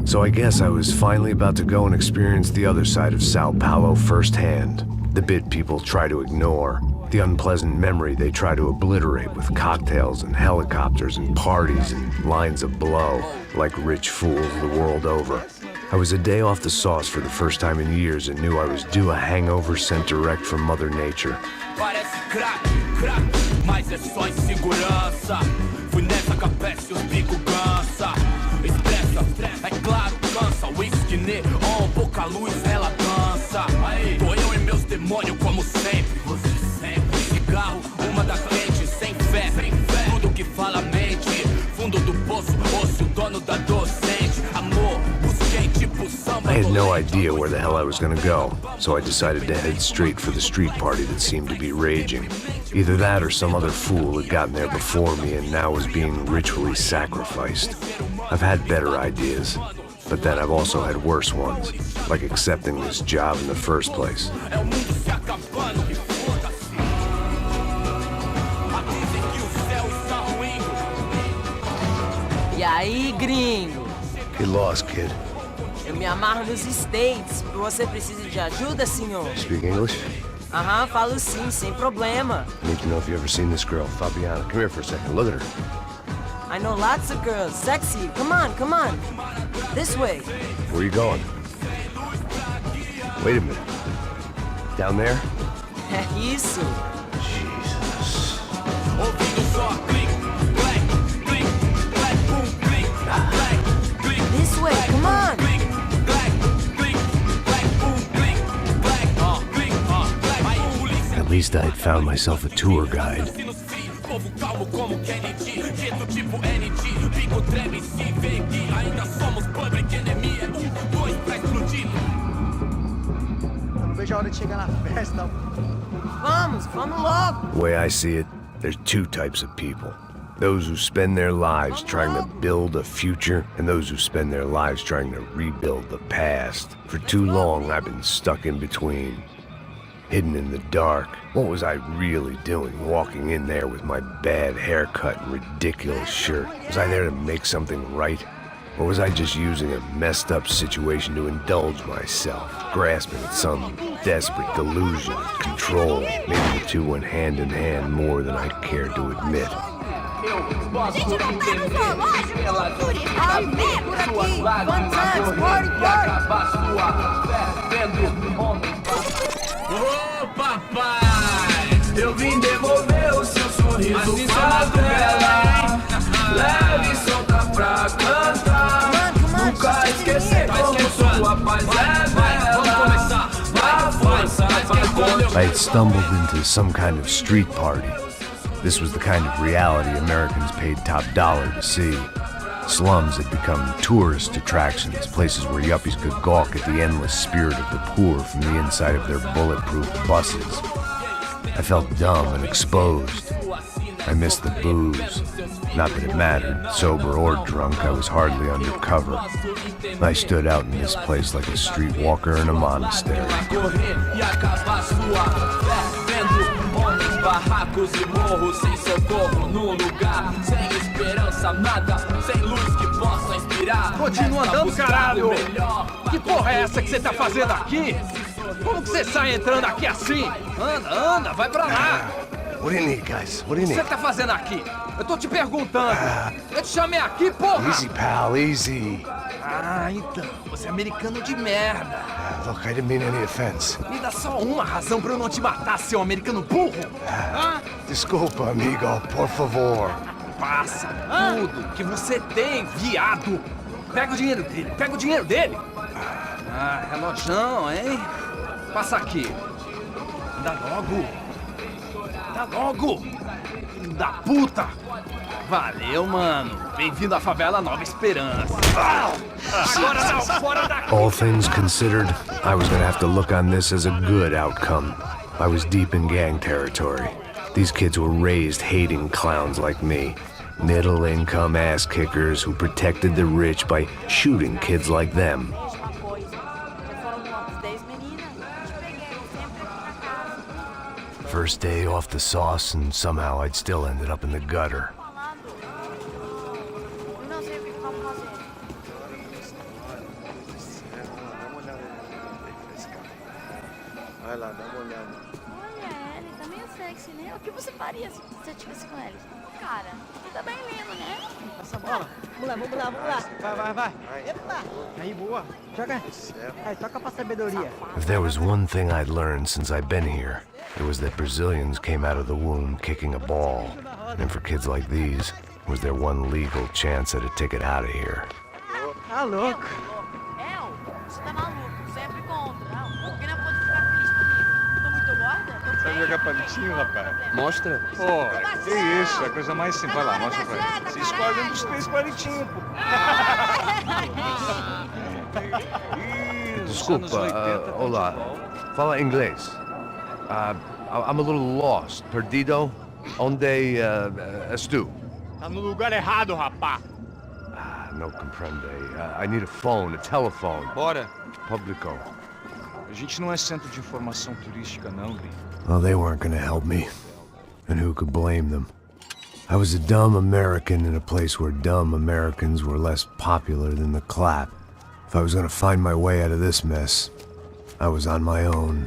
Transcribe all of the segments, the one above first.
So I guess I was finally about to go and experience the other side of Sao Paulo firsthand. The bit people try to ignore. The unpleasant memory they try to obliterate with cocktails and helicopters and parties and lines of blow, like rich fools the world over. I was a day off the sauce for the first time in years and knew I was due a hangover sent direct from Mother Nature. Parece crack, crack, mas é só insegurança. Fui nessa capeste, os bico cansa. Estressa, é claro, cansa. Whisky neon, pouca luz, ela dança. Tô eu e meus demônios como sempre. Você sempre. Cigarro, uma da frente, sem fé. Tudo que fala mente. Fundo do poço, osso, dono da docente. Amor, busquei tipo samba. I had no idea where the hell I was gonna go, so I decided to head straight for the street party that seemed to be raging. Either that or some other fool had gotten there before me and now was being ritually sacrificed. I've had better ideas, but then I've also had worse ones, like accepting this job in the first place. E aí, gringo? Get lost, kid. Eu me amarro nos States. Você precisa de ajuda, senhor? Speak English? Aham, falo sim, sem problema. I need to know if you've ever seen this girl, Fabiana. Come here for a second. Look at her. I know lots of girls. Sexy. Come on, come on. This way. Where are you going? Wait a minute. Down there? É isso. Jesus. This way, come on. At least I had found myself a tour guide. Vamos logo. The way I see it, there's two types of people. Those who spend their lives trying to build a future, and those who spend their lives trying to rebuild the past. For too long, I've been stuck in between. Hidden in the dark. What was I really doing walking in there with my bad haircut and ridiculous shirt? Was I there to make something right? Or was I just using a messed up situation to indulge myself, grasping at some desperate delusion of control? Maybe the two went hand in hand more than I cared to admit. Ô papai, eu vim devolver o seu sorriso pra tela. Leve e solta pra cantar. Nunca esquecer como sua paz é bela. A força vai contra. I had stumbled into some kind of street party. This was the kind of reality Americans paid top dollar to see. Slums had become tourist attractions, places where yuppies could gawk at the endless spirit of the poor from the inside of their bulletproof buses. I felt dumb and exposed. I missed the booze. Not that it mattered, sober or drunk, I was hardly undercover. I stood out in this place like a streetwalker in a monastery. Barracos e morros sem socorro no lugar, sem esperança, nada, sem luz que possa inspirar. Continua andando, caralho! Que porra é essa que você tá fazendo aqui? Como que você sai entrando aqui assim? Anda, vai pra lá! What do you need, guys? What do you O que need? você tá fazendo aqui? Eu tô te perguntando. Eu te chamei aqui, porra! Easy, pal, easy. Ah, então, você é americano de merda. Look, I didn't mean any offense. Me dá só uma razão pra eu não te matar, seu americano burro. Desculpa, amigo, por favor. Passa tudo que você tem, viado. Pega o dinheiro dele, Ah, relojão, hein? Passa aqui. Dá logo. Filho da puta. Valeu, mano. Bem-vindo à favela Nova Esperança. Agora não, fora daqui. All things considered, I was gonna have to look on this as a good outcome. I was deep in gang territory. These kids were raised hating clowns like me. Middle-income ass-kickers who protected the rich by shooting kids like them. First day off the sauce, and somehow I'd still ended up in the gutter. Vai lá, dá uma olhada. Olha, ele tá meio sexy, né? O que você faria se você estivesse com ele? Cara, ele tá bem lindo, né? Passa a bola. Vamos lá. Vai. Epa! Aí, boa. Joga. Aí, toca pra sabedoria. If there was one thing I'd learned since I'd been here, it was that Brazilians came out of the womb kicking a ball. And for kids like these, was their one legal chance at a ticket out of here. Tá louco. Você tá maluco, sempre contra. Não, porque não pode ficar feliz comigo. Tô muito gorda? Tô Sabe feia? jogar palitinho, rapaz? Mostra. Pô, que isso, é a coisa mais simples. Vai lá, mostra pra ele. Você escolhe um dos 3 palitinhos, pô. Desculpa, olá. Fala inglês. I'm a little lost. Perdido? Onde estou? Tá no lugar errado, rapá. No comprende. I need a phone, a telephone. Bora. Publico. A gente não é centro de informação turística, não, Gri. Well, they weren't gonna help me. And who could blame them? I was a dumb American in a place where dumb Americans were less popular than the clap. If I was gonna find my way out of this mess, I was on my own.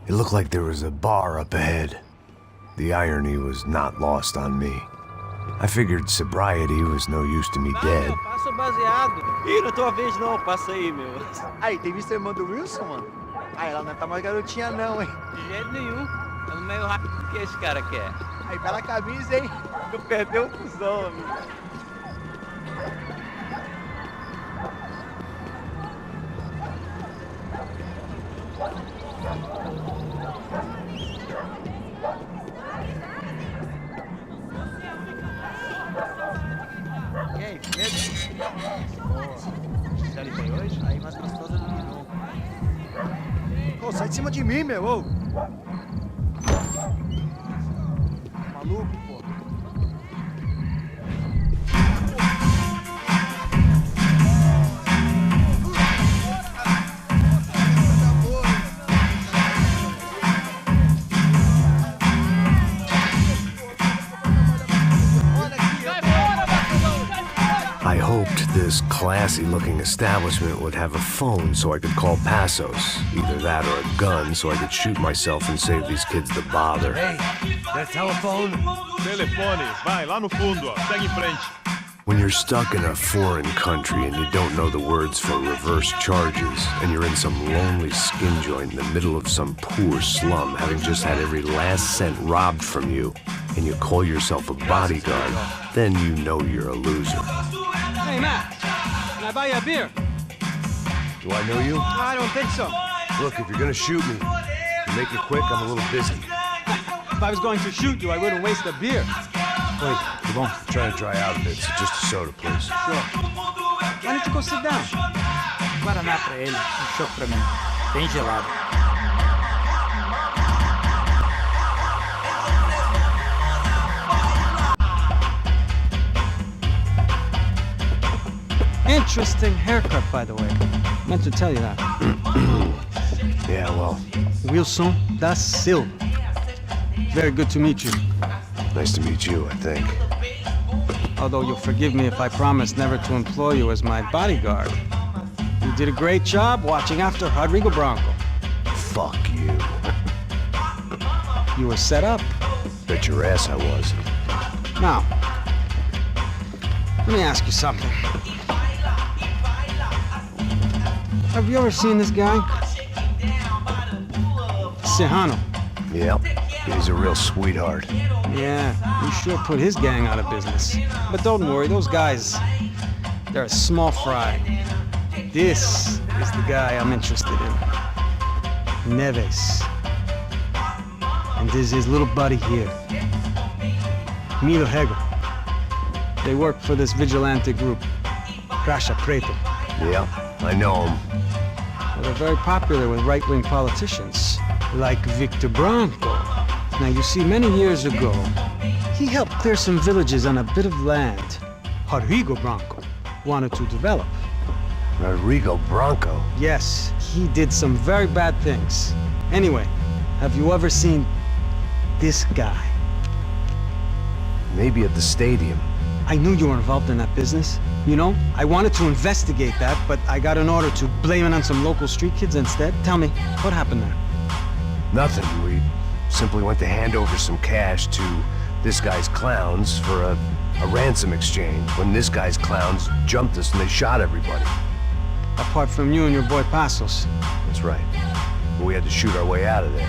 It looked like there was a bar up ahead. The irony was not lost on me. I figured sobriety was no use to me dead. Passa o baseado. Ih, não é tua vez não, passa aí, meu. Aí, tem visto a irmã do Wilson, mano? Ah, ela não tá mais garotinha não, hein? De jeito nenhum. Tá no meio rápido que esse cara quer. Aí, bela camisa, hein? Não perdeu o cuzão, amigo. E aí, Pedro? Já liguei hoje? Aí, mais gostosa do que não. Ô, sai de cima de mim, meu, ô! Maluco, pô. I hoped this classy-looking establishment would have a phone so I could call Passos. Either that or a gun so I could shoot myself and save these kids the bother. Hey, that telephone? Telefone, vai, lá no fundo, ó. Segue em frente. When you're stuck in a foreign country and you don't know the words for reverse charges, and you're in some lonely skin joint in the middle of some poor slum, having just had every last cent robbed from you, and you call yourself a bodyguard, then you know you're a loser. Hey, Matt, can I buy you a beer? Do I know you? I don't think so. Look, if you're gonna shoot me, to make it quick, I'm a little busy. If I was going to shoot you, I wouldn't waste a beer. Wait, come on. I'm trying to dry out a bit, so just a soda, please. Sure. Why don't you go sit down? Guaraná pra ele, chopp pra mim. Bem gelado. Interesting haircut, by the way. Meant to tell you that. Yeah, well, Wilson da Silva. Very good to meet you. nice to meet you, I think. Although you'll forgive me if I promise never to employ you as my bodyguard. You did a great job watching after Rodrigo Branco. Fuck you. You were set up. Bet your ass I was. Now, let me ask you something. Have you ever seen this guy? Serrano. Yep, he's a real sweetheart. Yeah, he sure put his gang out of business. But don't worry, those guys, they're a small fry. This is the guy I'm interested in. Neves. And this is his little buddy here. Milo Hegel. They work for this vigilante group, Crasha Preto. Yeah, I know him. Well, they're very popular with right-wing politicians, like Victor Branco. Now, you see, many years ago, he helped clear some villages on a bit of land Rodrigo Branco wanted to develop. Rodrigo Branco? Yes, he did some very bad things. Anyway, have you ever seen this guy? Maybe at the stadium. I knew you were involved in that business. You know, I wanted to investigate that, but I got an order to blame it on some local street kids instead. Tell me, what happened there? Nothing. We simply went to hand over some cash to this guy's clowns for a ransom exchange when this guy's clowns jumped us and they shot everybody. Apart from you and your boy Passos. That's right. But we had to shoot our way out of there.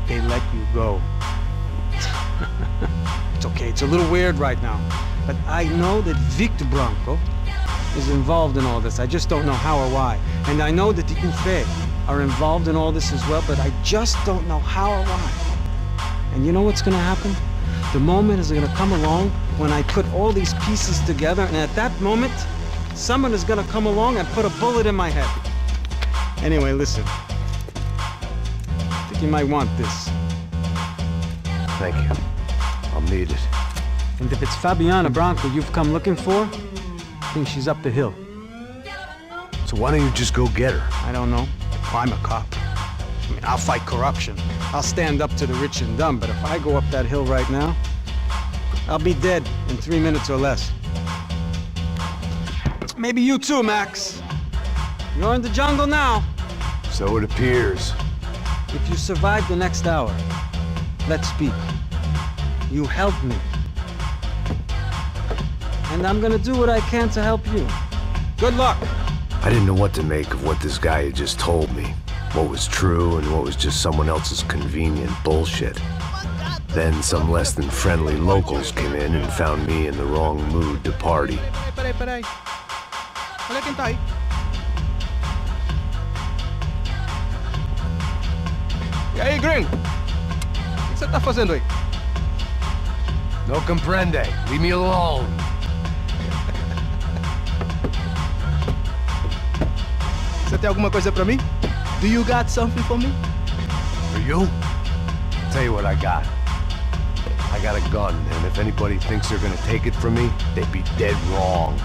They let you go. It's okay, it's a little weird right now. But I know that Victor Branco is involved in all this. I just don't know how or why. And I know that the UFE are involved in all this as well, but I just don't know how or why. And you know what's gonna happen? The moment is gonna come along when I put all these pieces together, and at that moment, someone is gonna come along and put a bullet in my head. Anyway, listen. I think you might want this. Thank you. I'll need it. And if it's Fabiana Branco you've come looking for, I think she's up the hill. So why don't you just go get her? I don't know. I'm a cop. I mean, I'll fight corruption. I'll stand up to the rich and dumb, but if I go up that hill right now, I'll be dead in 3 minutes or less. Maybe you too, Max. You're in the jungle now. So it appears. If you survive the next hour, let's speak. You help me. And I'm gonna do what I can to help you. Good luck. I didn't know what to make of what this guy had just told me. What was true and what was just someone else's convenient bullshit. Then some less than friendly locals came in and found me in the wrong mood to party. Peraí. Olha quem tá aí. E aí, gringo? O que você tá fazendo aí? No comprende. Leave me alone. Você tem alguma coisa pra mim? Do you got something for me? For you? Tell you what I got. I got a gun, and if anybody thinks they're gonna take it from me, they'd be dead wrong.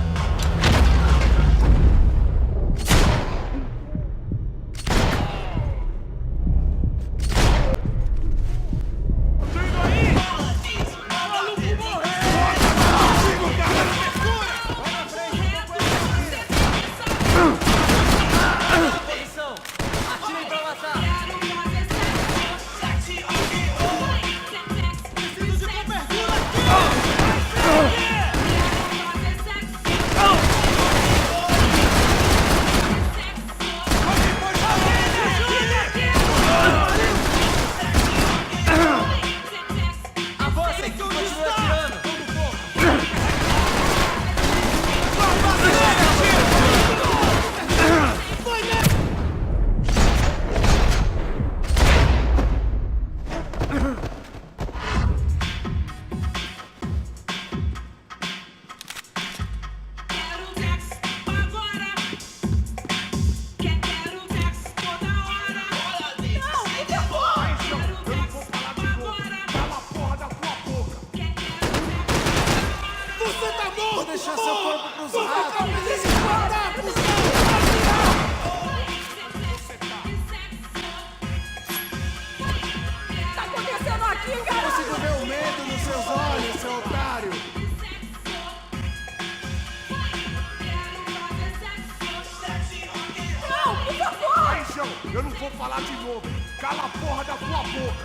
Eu não vou falar de novo. Cala a porra da tua boca.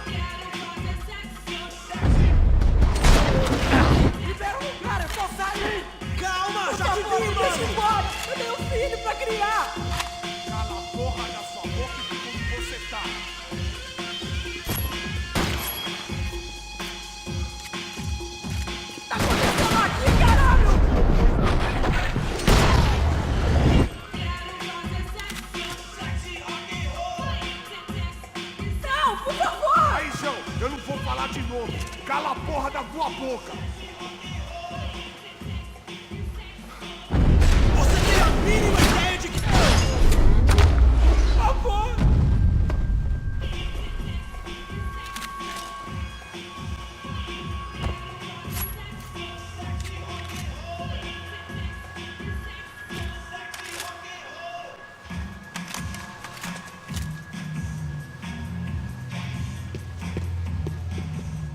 Libera o cara, eu só sair! Calma, Por já te favor, vi, me deixa mano. embora! Eu tenho um filho pra criar! Cala a porra da sua boca e de como você tá. Tá acontecendo aqui, caralho? Não, por favor! Aí, João, eu não vou falar de novo. Cala a porra da tua boca. Você tem a mínima ideia de que... Por favor!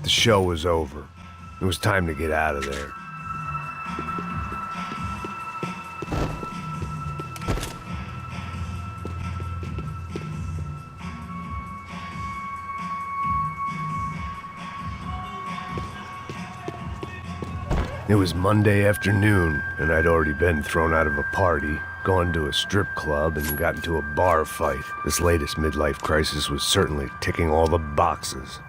The show was over. It was time to get out of there. It was Monday afternoon, and I'd already been thrown out of a party, gone to a strip club, and got into a bar fight. This latest midlife crisis was certainly ticking all the boxes.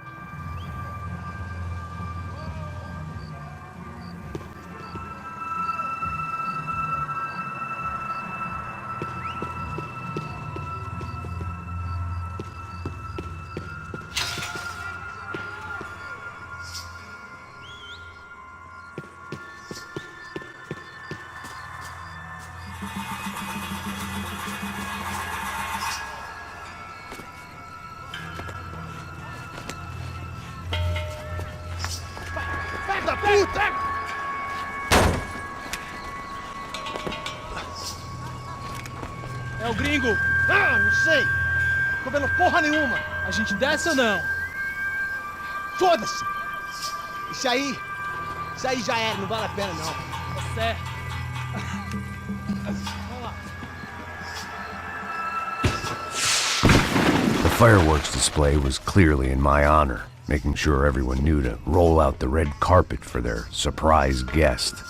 É o gringo. Ah, não sei. Tô vendo porra nenhuma. A gente desce ou não? Foda-se. Isso aí já era, não vale a pena não. Tá certo. Vamos lá. The fireworks display was clearly in my honor, making sure everyone knew to roll out the red carpet for their surprise guest.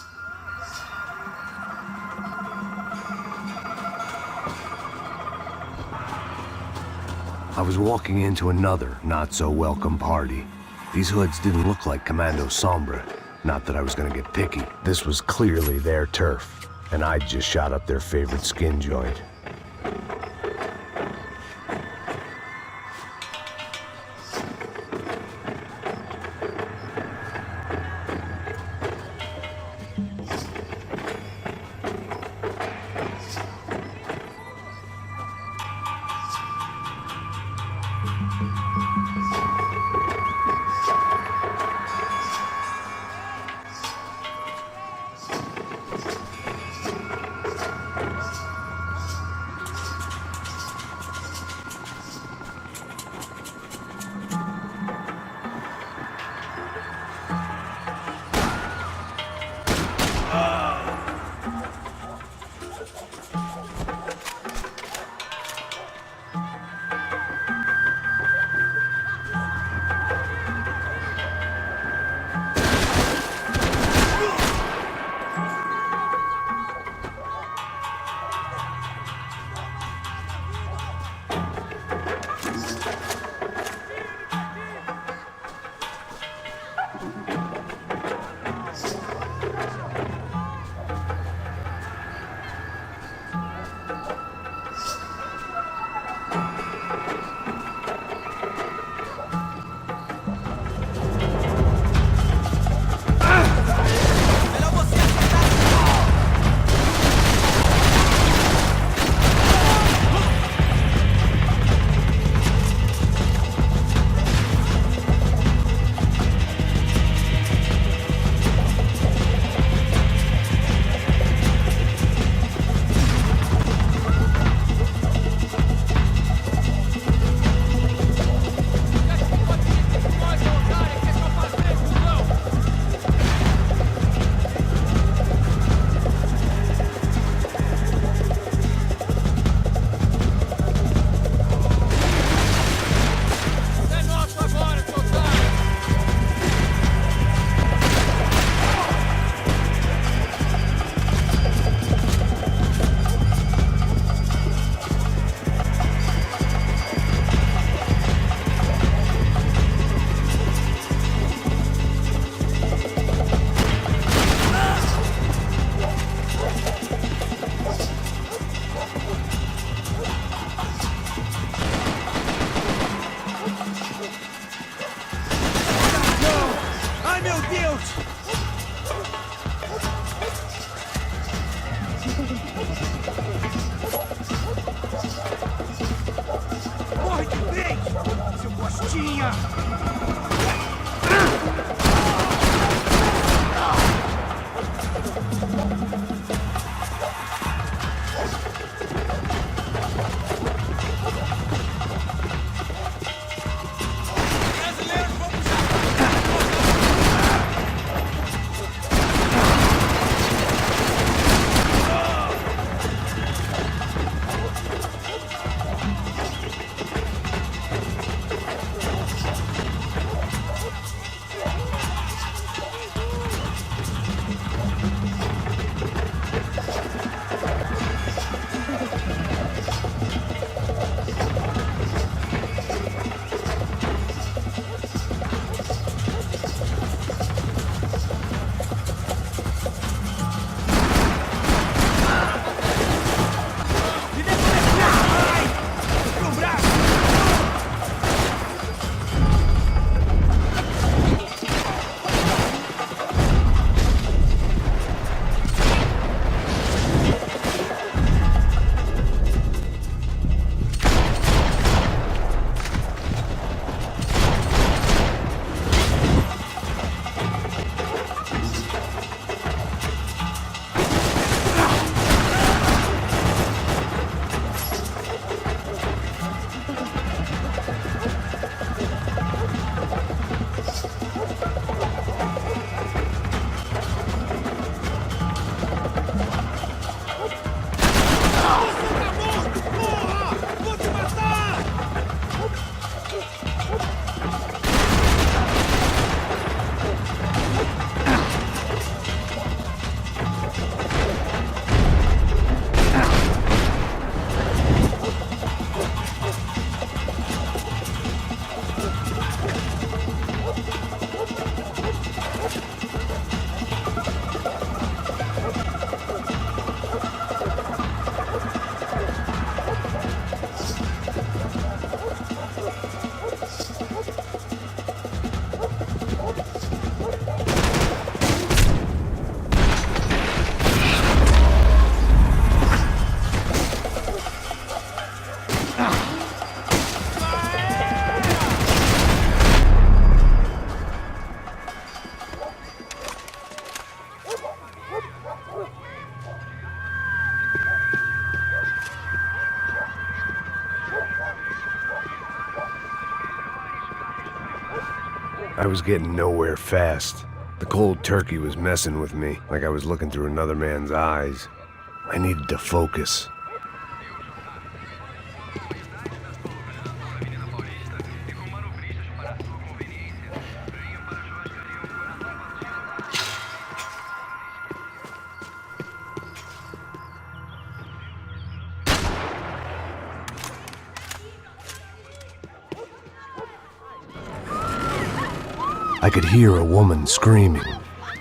I was walking into another not-so-welcome party. These hoods didn't look like Commando Sombra. Not that I was gonna get picky. This was clearly their turf, and I'd just shot up their favorite skin joint. I was getting nowhere fast. The cold turkey was messing with me, like I was looking through another man's eyes. I needed to focus. I could hear a woman screaming.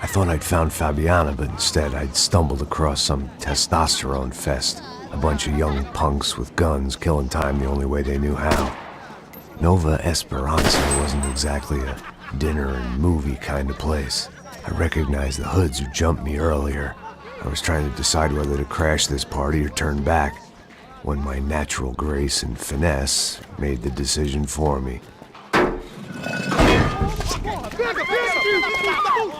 I thought I'd found Fabiana, but instead I'd stumbled across some testosterone fest. A bunch of young punks with guns killing time the only way they knew how. Nova Esperanza wasn't exactly a dinner and movie kind of place. I recognized the hoods who jumped me earlier. I was trying to decide whether to crash this party or turn back, when my natural grace and finesse made the decision for me. Pega, pega!